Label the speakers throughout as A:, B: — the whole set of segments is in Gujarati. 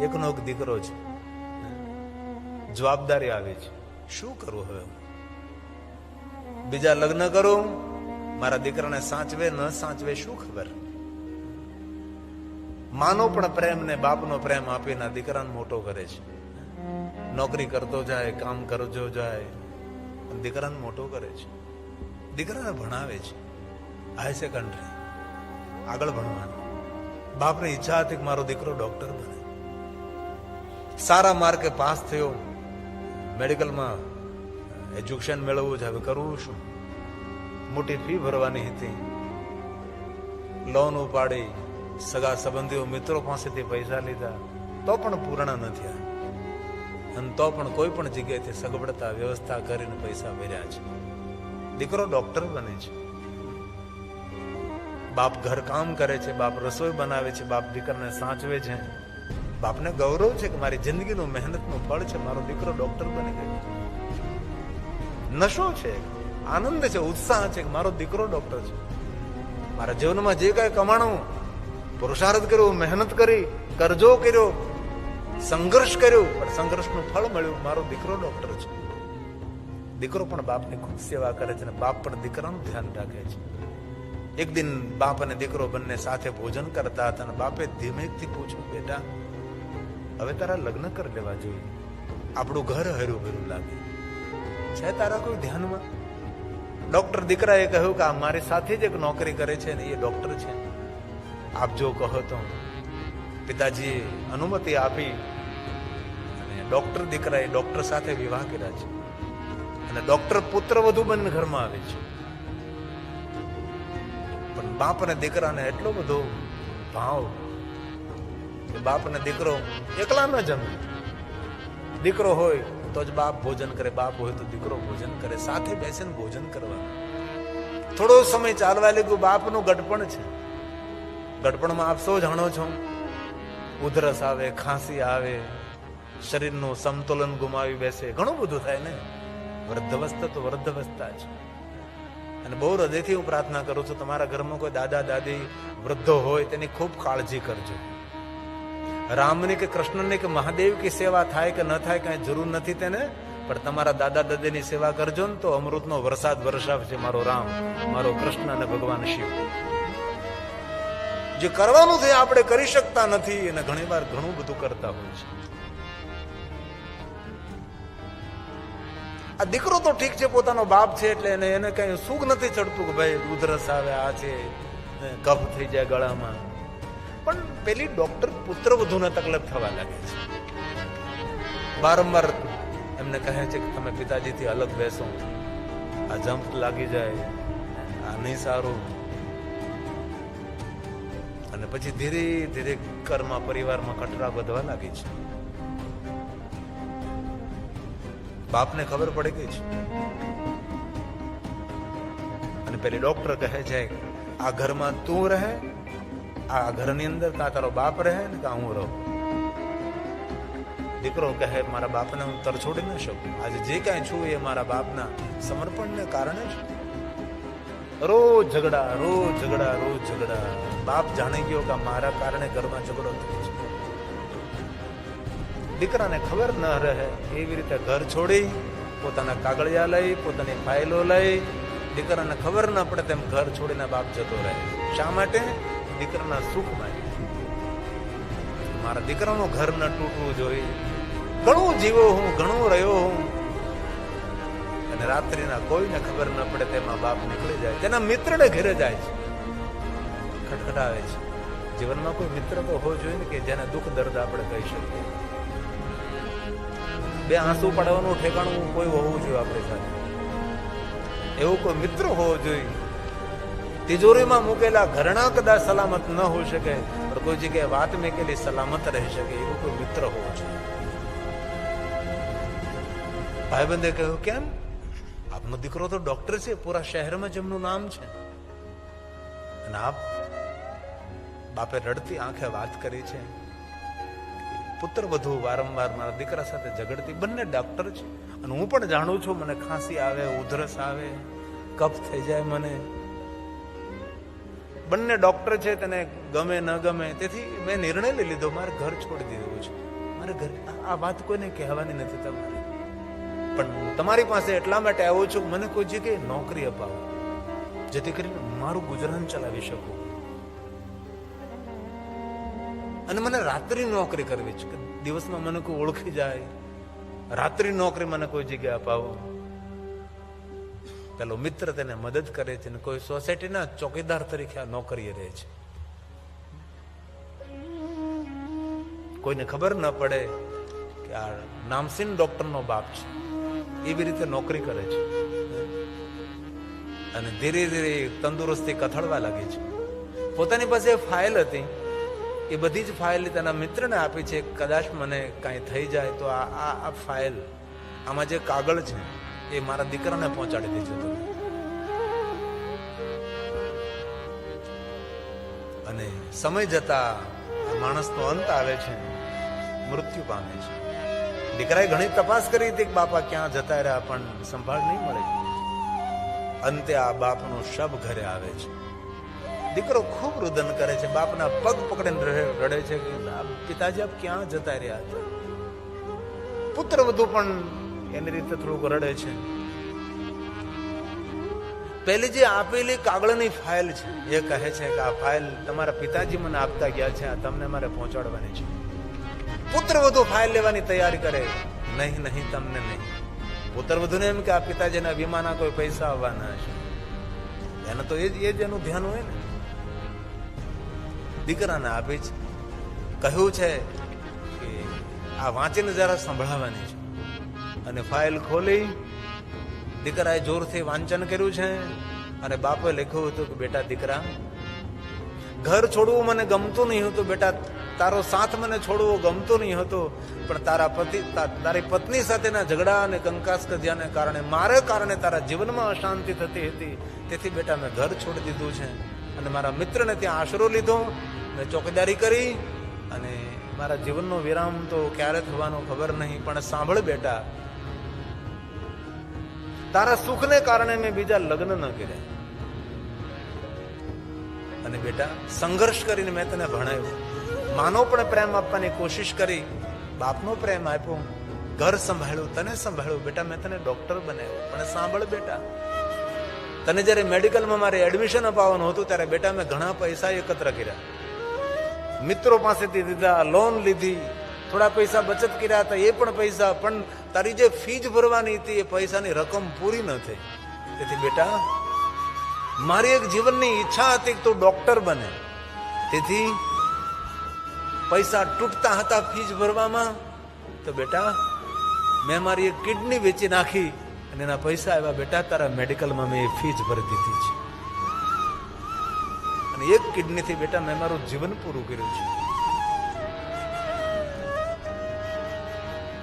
A: એકનો એક દીકરો છે, જવાબદારી આવે છે, શું કરવું હવે? બીજા લગ્ન કરું, મારા દીકરાને સાચવે ન સાચવે શું ખબર. માનો પણ પ્રેમ ને બાપનો પ્રેમ આપીને દીકરાને મોટો કરે છે. નોકરી કરતો જાય, કામ કરજો જાય, દીકરાને મોટો કરે છે, દીકરાને ભણાવે છે, હાઈ સેકન્ડરી આગળ ભણવાનું. બાપની ઈચ્છા હતી કે મારો દીકરો ડોક્ટર બને. સારા માર્કે પાસ થયો, મેડિકલમાં એજ્યુકેશન મેળવવું છે. હવે કરવું શું? મોટી ફી ભરવાની હતી, લોન ઉપાડી, સગા સંબંધીઓ મિત્રો પાસેથી પૈસા લીધા, તો પણ પૂર્ણ ન થયા. અને તો પણ કોઈ પણ જગ્યાએથી સગવડતા વ્યવસ્થા કરીને પૈસા ભર્યા છે. દીકરો ડોક્ટર બને છે, બાપ ઘર કામ કરે છે, બાપ રસોઈ બનાવે છે, બાપ દીકરાને સાચવે છે. બાપને ગૌરવ છે કે મારી જિંદગીનું મહેનતનું ફળ છે, મારો દીકરો ડોક્ટર બની ગયો. નશો છે, આનંદ છે, ઉત્સાહ છે કે મારો દીકરો ડોક્ટર છે. મારા જીવનમાં જે કઈ કમાણું, પુરુષાર્થ કર્યો, મહેનત કરી, કરજો કર્યો, સંઘર્ષ કર્યો, પણ સંઘર્ષનું ફળ મળ્યું, મારો દીકરો ડોક્ટર છે. દીકરો પણ બાપની ખૂબ સેવા કરે છે અને બાપ પણ દીકરાનું ધ્યાન રાખે છે. એક દિન બાપ અને દીકરો બંને સાથે ભોજન કરતા હતા અને બાપે ધીમેકથી પૂછ્યું, બેટા હવે તારા લગ્ન કરી લેવા જોઈએ, આપણું ઘર હર્યું ભર્યું લાગે છે, તારા કોઈ ધ્યાનમાં? ડોક્ટર દીકરાએ કહ્યું કે આ મારી સાથે જ એક નોકરી કરે છે ને એ ડોક્ટર છે, આપ જો કહો તો. પિતાજીએ અનુમતિ આપી અને ડોક્ટર દીકરાએ ડોક્ટર સાથે વિવાહ કર્યા છે અને ડોક્ટર પુત્ર વધુ બંને ઘરમાં આવે છે. પણ બાપ અને દીકરાને એટલો બધો ભાવ કે બાપ અને દીકરો એકલા ન જમે. દીકરો હોય તો જ બાપ ભોજન કરે, બાપ હોય તો દીકરો ભોજન કરે, સાથે બેસીને ભોજન કરવાનું. થોડો સમય ચાલવા લાગ્યું, બાપનું ગડપણ છે. ગડપણમાં આપ સૌ જાણો છો, ઉધરસ આવે, ખાંસી આવે, શરીરનું સમતોલન ગુમાવી બેસે, ઘણું બધું થાય ને. વૃદ્ધાવસ્થા તો વૃદ્ધાવસ્થા છે. અને બહુ હૃદયથી હું પ્રાર્થના કરું છું, તમારા ઘરમાં કોઈ દાદા દાદી વૃદ્ધો હોય તેની ખૂબ કાળજી કરજો. રામની કે કૃષ્ણની કે મહાદેવ की સેવા થાય કે ન થાય કઈ જરૂર નથી તેને, પણ તમારા દાદા દાદીની સેવા કરજો ને તો અમૃતનો વરસાદ વરસાવશે મારો રામ, મારો કૃષ્ણ અને ભગવાન શિવ. જે કરવાનું છે આપણે કરી શકતા નથી અને ઘણી વાર ઘણું બધું કરતા હોય છે. આ દીકરો તો ઠીક છે, પોતાનો બાપ છે એટલે એને કઈ સુખ નથી ચડતું કે ભાઈ ઉધરસ આવે, આ છે, કફ થઈ જાય ગળામાં. પણ પેલી ડોક્ટર પુત્ર વધુને તકલીફ થવા લાગે છે. વારંવાર એમને કહે છે કે તમે પિતાજીથી અલગ બેસો, આ જમ્પ લાગી જાય, આ નહીં સારું. અને પછી ધીરે ધીરે ઘરમાં પરિવારમાં કટરા વધવા લાગી છે. બાપને ખબર પડી ગઈ છે અને પેલી ડોક્ટર કહે છે આ ઘરમાં તું રહે, આ ઘરની અંદર કાં તારો બાપ રહે ને કાં હું રહું. દીકરો કહે મારા બાપને હું તરછોડી ન શકું, આજે જે કાંઈ છું એ મારા બાપના સમર્પણને કારણે છે. રોજ ઝઘડા, રોજ ઝઘડા, રોજ ઝઘડા. બાપ જાણી ગયો કે મારા કારણે ઘરમાં ઝઘડો થયો છે. દીકરાને ખબર ન રહે એવી રીતે ઘર છોડી, પોતાના કાગળિયા લઈ, પોતાની ફાઇલો લઈ, દીકરાને ખબર ન પડે તેમ ઘર છોડીને બાપ જતો રહે. શા માટે? દીકરાના સુખ માટે. મારા દીકરાનું ઘર ન તૂટવું જોઈએ. ઘણું જીવો હું, ઘણું રહ્યો હું, અને રાત્રિના કોઈને ખબર ન પડે તેમાં બાપ નીકળી જાય, તેના મિત્રને ઘરે જાય છે, ખટખટાવે છે. જીવનમાં કોઈ મિત્ર તો હોવો જોઈએ ને કે જેને દુઃખ દર્દ આપણે કહી શકીએ. બે આંસુ પાડવાનું ઠેકાણું કોઈ હોવું જોઈએ આપણી સાથે. એવું કોઈ મિત્ર હોવો જોઈએ. તિજોરીમાં મૂકેલા ઘરણા કદાચ સલામત ન હોઈ શકે, પણ કોઈ જગ્યાએ વાત મૂકેલી સલામત રહી શકે એવું કોઈ મિત્ર હોવો જોઈએ. ભાઈબંધે કહ્યું કેમ? આપનો દીકરો તો ડોક્ટર છે, પૂરા શહેરમાં જેમનું નામ છે, અને આપ? બાપે રડતી આંખે વાત કરી છે. પુત્ર વધુ વારંવાર મારા દીકરા સાથે ઝઘડતી, બંને ડોક્ટર છે અને હું પણ જાણું છું મને ખાંસી આવે, ઉધરસ આવે, કફ થઈ જાય મને. બંને ડોક્ટર છે, તેને ગમે ન ગમે, તેથી મેં નિર્ણય લઈ લીધો મારે ઘર છોડી દીધું છે. મારે ઘર, આ વાત કોઈને કહેવાની નથી તમારે, પણ હું તમારી પાસે એટલા માટે આવ્યો છું, મને કોઈ જગ્યાએ નોકરી અપાવો, જેથી કરીને મારું ગુજરાન ચલાવી શકું. અને મને રાત્રિ નોકરી કરવી છે, દિવસમાં મને કોઈ ઓળખી જાય, રાત્રિ નોકરી મને કોઈ જગ્યાએ અપાવો. પેલો મિત્ર તેને મદદ કરે છે, ને કોઈ સોસાયટીના ચોકીદાર તરીકે આ નોકરીએ રહે છે. કોઈને ખબર ન પડે કે આ નામસીન ડોક્ટરનો બાપ છે, એવી રીતે નોકરી કરે છે. અને ધીરે ધીરે તંદુરસ્તી કથળવા લાગી છે. પોતાની પાસે ફાઇલ હતી, એ બધી જ ફાઇલ તેના મિત્રને આપી છે. કદાચ મને કાંઈ થઈ જાય તો આ ફાઇલ, આમાં જે કાગળ છે એ મારા દીકરાને પહોંચાડી દેજો તમે. અને સમય જતા માણસનો અંત આવે છે, મૃત્યુ પામે છે. દીકરાએ ઘણી તપાસ કરી હતી કે બાપા ક્યાં જતા રહ્યા, પણ સંભાળ નહીં મળે. અંતે આ બાપનો શબ ઘરે આવે છે. દીકરો ખૂબ રુદન કરે છે, બાપના પગ પકડીને રડે છે કે પિતાજી આપ ક્યાં જતા રહ્યા હતા. પુત્ર વધુ પણ એની રીતે થોડુંક રડે છે. પહેલી જે આપેલી કાગળની ફાઇલ છે, એ કહે છે કે આ ફાઇલ તમારા પિતાજી મને આપતા ગયા છે, આ તમને મારે પહોંચાડવાની છે. પુત્ર વધુ ફાઇલ લેવાની તૈયારી કરે, નહીં નહીં તમને નહીં. પુત્ર વધુને એમ કે આ પિતાજીના વીમાના કોઈ પૈસા આવવાના હશે, એને તો એ જ એનું ધ્યાન હોય ને. દીકરાને આપી છે, કહ્યું છે કે આ વાંચીને જરા સંભળાવવાની છે. અને ફાઇલ ખોલી દીકરાએ જોરથી વાંચન કર્યું છે. અને બાપે લખ્યું હતું કે બેટા દીકરા, ઘર છોડવું મને ગમતું નહીં હતું, બેટા તારો સાથ મને છોડવો ગમતો નહીં હતો, પણ તારી પત્ની સાથેના ઝઘડા અને કંકાસ કજિયાને કારણે, મારે કારણે તારા જીવનમાં અશાંતિ થતી હતી, તેથી બેટા મેં ઘર છોડી દીધું છે. અને મારા મિત્રને ત્યાં આશરો લીધો, મેં ચોકીદારી કરી, અને મારા જીવનનો વિરામ તો ક્યારે થવાનો ખબર નહીં. પણ સાંભળ બેટા, તારા સુખને કારણે મેં બીજા લગ્ન ન કર્યા, અને બેટા સંઘર્ષ કરીને મેં તને ભણાવ્યું, માનો પણ પ્રેમ આપવાની કોશિશ કરી, બાપનો પ્રેમ આપ્યો, ઘર સંભાળ્યું, તને સંભાળ્યું. બેટા મેં તને ડોક્ટર બનાવ્યો, પણ સાંભળ બેટા, તને જયારે મેડિકલમાં મારે એડમિશન અપાવવાનું હતું, ત્યારે બેટા મેં ઘણા પૈસા એકત્ર કર્યા, મિત્રો પાસેથી દીધા, લોન લીધી, થોડા પૈસા બચત કર્યા હતા, એ પણ પૈસા, પણ તારી જે ફીસ ભરવાની હતી એ પૈસાની રકમ પૂરી ન થઈ. તેથી બેટા મારી એક જીવનની ઈચ્છા હતી કે તું ડોક્ટર બને. તેથી પૈસા તૂટતા હતા ફીસ ભરવામાં, તો બેટા મેં મારી એક કિડની વેચી નાખી, અને એના પૈસા આવ્યા. બેટા તારા મેડિકલમાં મેં એ ફીસ ભરી દીધી છે, અને એક કિડનીથી બેટા મેં મારું જીવન પૂરું કર્યું છે.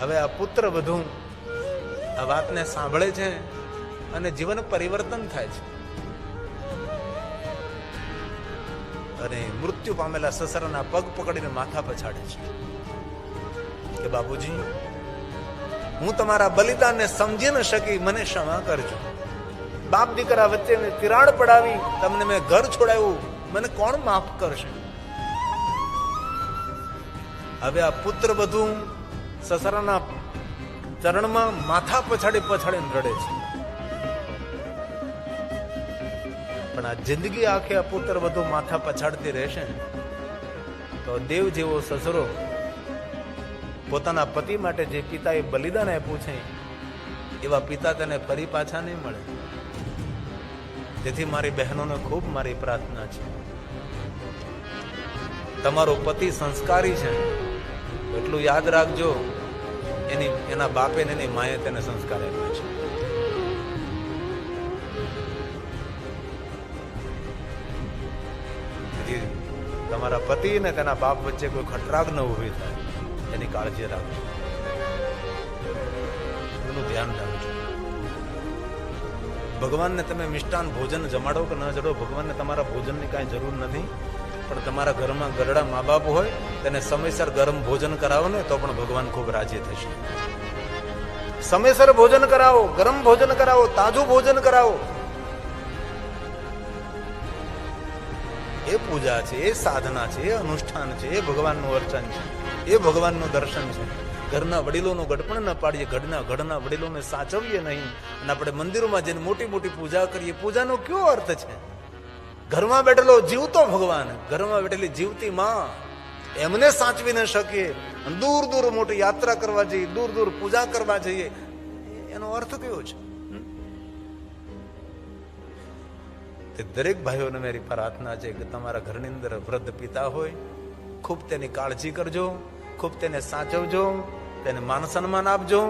A: હવે આ પુત્ર વધુ આ વાતને સાંભળે છે, અને જીવન પરિવર્તન થાય છે. અને મૃત્યુ પામેલા સસરાના પગ પકડીને માથા પછાડે છે કે બાપુજી, હું તમારા બલિદાનને સમજી ન શકી, મને ક્ષમા કરજો. બાપ દીકરા વચ્ચે તિરાડ પડાવી, તમને મેં ઘર છોડાવ્યું, મને કોણ માફ કરશે? હવે આ પુત્ર વધુ સસરાના ચરણમાં માથા પછાડીને રડે છે. પણ આ જિંદગી આખે આ પુત્ર વધુ માથા પછાડતી રહેશે, તો દેવ જેવો સસરો પોતાના પતિ માટે જે પિતાએ બલિદાન આપ્યું છે, એવા પિતા તેને ફરી પાછા નહીં મળે. તેથી મારી બહેનોને ખૂબ મારી પ્રાર્થના છે, તમારો પતિ સંસ્કારી છે, એટલું યાદ રાખજો, એના બાપે ને એની માએ તેને સંસ્કાર આપ્યો છે. તમારા પતિ ને તેના બાપ વચ્ચે કોઈ ખટરાગ ન ઉભી થાય, એની કાળજી રાખજો, એનું ધ્યાન રાખજો. ભગવાનને તમે મિષ્ટાન ભોજન જમાડો કે ન જડો, ભગવાનને તમારા ભોજનની કાંઈ જરૂર નથી. પણ તમારા ઘરમાં ગરડા મા બાપ હોય, તેને સમયસર ગરમ ભોજન કરાવો ને, તો પણ ભગવાન ખૂબ રાજી થશે. સમયસર ભોજન કરાવો, ગરમ ભોજન કરાવો, તાજું ભોજન કરાવો. એ પૂજા છે, એ સાધના છે, એ અનુષ્ઠાન છે, એ ભગવાનનું અર્ચન છે, એ ભગવાનનું દર્શન છે. ઘરના વડીલોનું ગડપણ ન પાડીએ, ઘરના વડીલોને સાચવીએ નહીં, અને આપણે મંદિરોમાં જઈને મોટી મોટી પૂજા કરીએ. પૂજાનો કયો અર્થ છે? ઘરમાં બેઠેલો જીવતો ભગવાન, ઘરમાં બેઠેલી જીવતી માં, એમને સાચવી ન શકીએ, દૂર દૂર મોટી યાત્રા કરવા જઈએ, દૂર દૂર પૂજા કરવા જઈએ, એનો અર્થ કયો છે? દરેક ભાઈઓને મારી પ્રાર્થના છે કે તમારા ઘરની અંદર વૃદ્ધ પિતા હોય, ખૂબ તેની કાળજી કરજો, ખૂબ તેને સાચવજો, તેને માન સન્માન આપજો.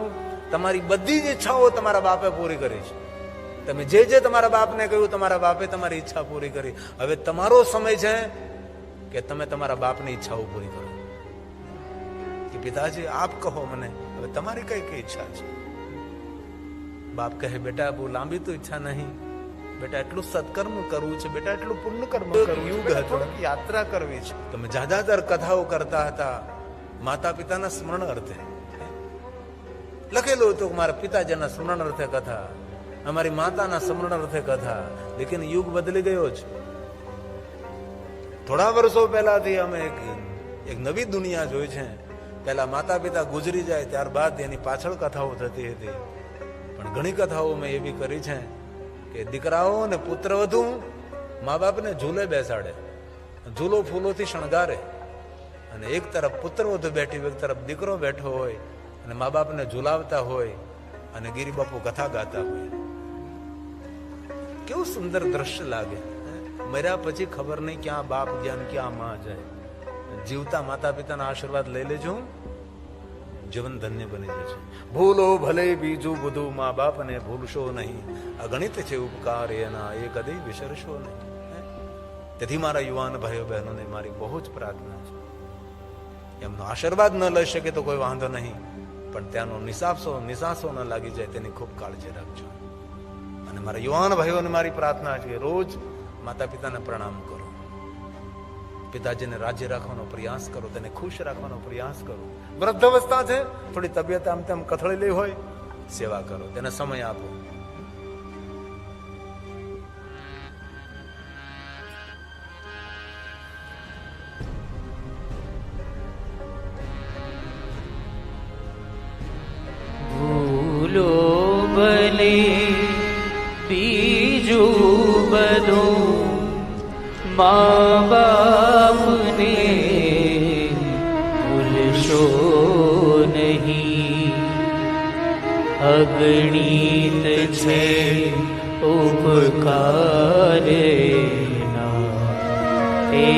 A: તમારી બધી જ ઈચ્છાઓ તમારા બાપે પૂરી કરી છે. તમે જે જે તમારા બાપને કહ્યું, તમારા બાપે તમારી ઈચ્છા પૂરી કરી. હવે તમારો સમય છે કે તમે તમારા બાપની ઈચ્છાઓ પૂરી કરો. કે પિતાજી આપ કહો મને, હવે તમારી કઈ કઈ ઈચ્છા છે? બાપ કહે બેટા બહુ લાંબી તો ઈચ્છા નહીં, બેટા એટલું સત્કર્મ કરવું છે, બેટા એટલું પુણ્ય કર્મ કરવું, યુગ હતો, યાત્રા કરવી છે. તમે જાજાતર કથાઓ કરતા હતા માતા પિતાના સ્મરણ અર્થે. લખેલું હતું કે મારા પિતાજીના સ્મરણ અર્થે કથા, અમારી માતાના સ્મરણ અર્થે કથા. લેકિન યુગ બદલી ગયો છે. થોડા વર્ષો પહેલાથી અમે એક નવી દુનિયા જોઈ છે. પહેલા માતા પિતા ગુજરી જાય ત્યારબાદ એની પાછળ કથાઓ થતી હતી. પણ ઘણી કથાઓ મેં એવી કરી છે કે દીકરાઓ અને પુત્રવધુ મા બાપને ઝૂલે બેસાડે, ઝૂલો ફૂલોથી શણગારે, અને એક તરફ પુત્રવધુ બેઠી, એક તરફ દીકરો બેઠો હોય, અને મા બાપને ઝુલાવતા હોય, અને ગિરી બાપુ કથા ગાતા હોય. કેવું સુંદર દ્રશ્ય લાગે. મર્યા પછી ખબર નહીં ક્યાં બાપ જ્ઞાન ક્યાં માં જાય. જીવતા માતા પિતાના આશીર્વાદ લઈ લેજો, જીવન ધન્ય બની જશે. ભૂલો ભલે બીજું બધું, મા બાપને ભૂલશો નહીં. અગણિત છે ઉપકાર એના, એ કદી વિસરશો નહીં. તેથી મારા યુવાન ભાઈઓ બહેનોને મારી બહુ જ પ્રાર્થના છે. એમનો આશીર્વાદ ન લઈ શકે તો કોઈ વાંધો નહીં, પણ ત્યાંનો નિસાસો ન લાગી જાય તેની ખૂબ કાળજી રાખજો. અને મારા યુવાન ભાઈઓને મારી પ્રાર્થના છે, રોજ માતા પિતાને પ્રણામ કરો, પિતાજીને રાજી રાખવાનો પ્રયાસ કરો, તેને ખુશ રાખવાનો પ્રયાસ કરો. વૃદ્ધાવસ્થા છે, થોડી તબિયત આમ તેમ કથળેલી હોય, સેવા કરો, તેને સમય આપો.
B: ભૂલો ભલે બીજું બધું, મા બાપને ભૂલશો નહીં. અગણિત છે ઉપકારના, એ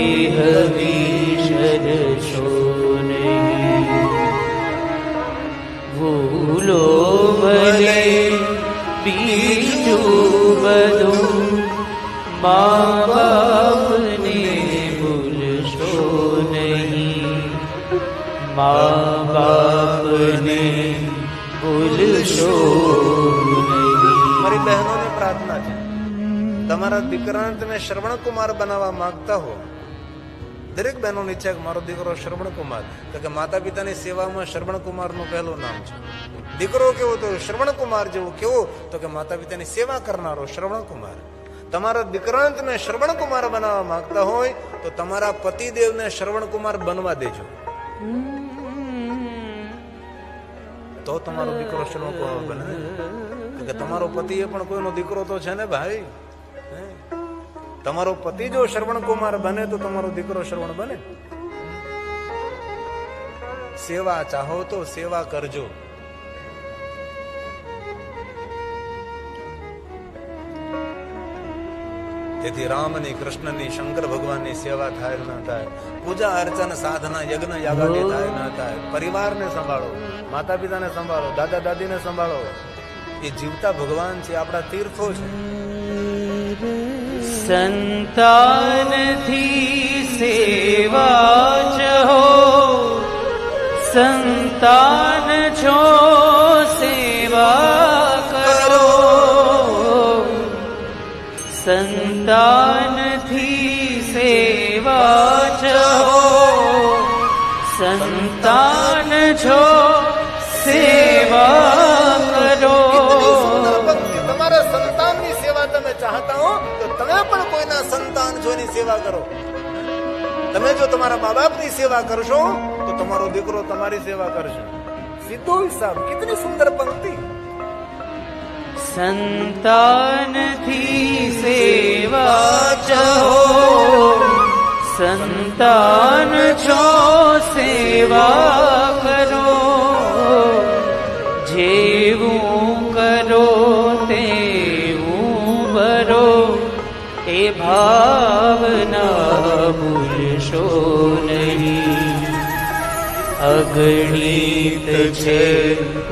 B: વિસરશો નહીં. ભૂલો ભલે બીજું બધું, મા બાપને ભૂલશો નહીં. મા બાપને ભૂલશો નહીં.
A: મારી બહેનોની પ્રાર્થના છે, તમારા દીકરાને તમે શ્રવણ કુમાર બનાવવા માંગતા હો. દરેક બહેનોની ઈચ્છા કે મારો દીકરો શ્રવણ કુમાર, તો કે માતા પિતાની સેવામાં શ્રવણ કુમારનું પહેલું નામ છે. દીકરો કેવો તો શ્રવણ કુમાર જેવો, કેવો તો કે માતા પિતાની સેવા કરનારો શ્રવણ કુમાર. તમારા દીકરાને તમે શ્રવણ કુમાર બનાવવા માંગતા હોય તો તમારા પતિદેવને શ્રવણ કુમાર બનવા દેજો, તો તમારો દીકરો શ્રવણ કુમાર બને. કે તમારો પતિ એ પણ કોઈનો દીકરો તો છે ને ભાઈ. તમારો પતિ જો શ્રવણ કુમાર બને તો તમારો દીકરો શ્રવણ બને. સેવા ચાહો તો સેવા કરજો. તેથી રામની, કૃષ્ણની, શંકર ભગવાનની સેવા થાય ન થાય, પૂજા અર્ચન સાધના યજ્ઞ યાગાદી થાય ન થાય. પરિવારને સંભાળો, માતા પિતાને સંભાળો, દાદા દાદીને સંભાળો. એ જીવતા ભગવાન છે, આપણા તીર્થો છે.
B: સંતાનથી સેવા ચહો, સંતાન છો સેવા કરો. સંતાનથી સેવા ચહો, સંતાન છો સેવા કરો.
A: તમારા સંતાનની સેવા તમે मैं चाहता हूं तो તમે પણ કોઈના સંતાન છો એની સેવા કરો. તમે જો તમારા મા બાપની સેવા કરશો તો તમારો દીકરો તમારી સેવા કરશે. સીધો હિસાબ. કેટલી સુંદર પંક્તિ.
B: સંતાન થી સેવા ચહો, સંતાન છો સેવા કરો, જેવું કરો તેવું ભરો, એ ભાવના ભૂલશો નહીં. અગણિત છે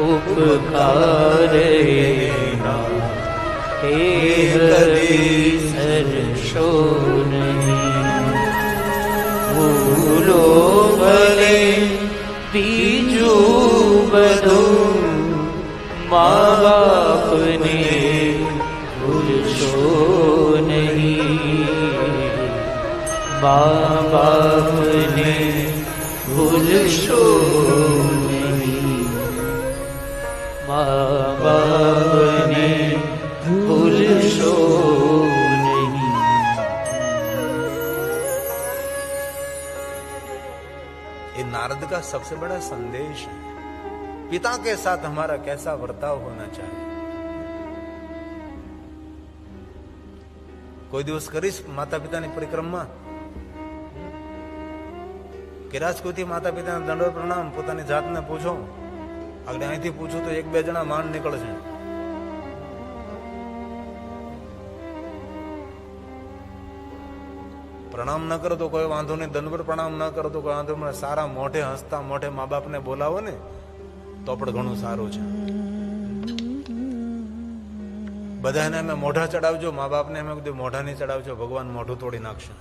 B: ઉપકાર એના, એ હરી સરશો નહીં. ભૂલો ભલે બીજું બધું, મા બાપને ભૂલશો નહીં. મા બાપને ભૂલશો નહીં. મા બાપને ભૂલશો નહીં.
A: ये नारद का सबसे बड़ा संदेश है. पिता के साथ हमारा कैसा बर्ताव होना चाहिए. કોઈ દિવસ કરીશ માતા પિતાની પરિક્રમા કે રાજકોટથી માતા પિતાને દંડવત પ્રણામ પોતાની જાતને પૂછો. આગળ અહીંથી પૂછું તો 1-2 જણા માંડ નીકળશે. પ્રણામ ન કરો તો કોઈ વાંધો નહીં, દંડવત પ્રણામ ન કરો તો કોઈ વાંધો નહીં. સારા મોઢે હસતા મોઢે મા બાપને બોલાવો ને તો પણ ઘણું સારું છે. બધાને અમે મોઢા ચડાવજો, મા બાપને અમે કીધું મોઢા નહીં ચડાવજો, ભગવાન મોઢું તોડી નાખશે.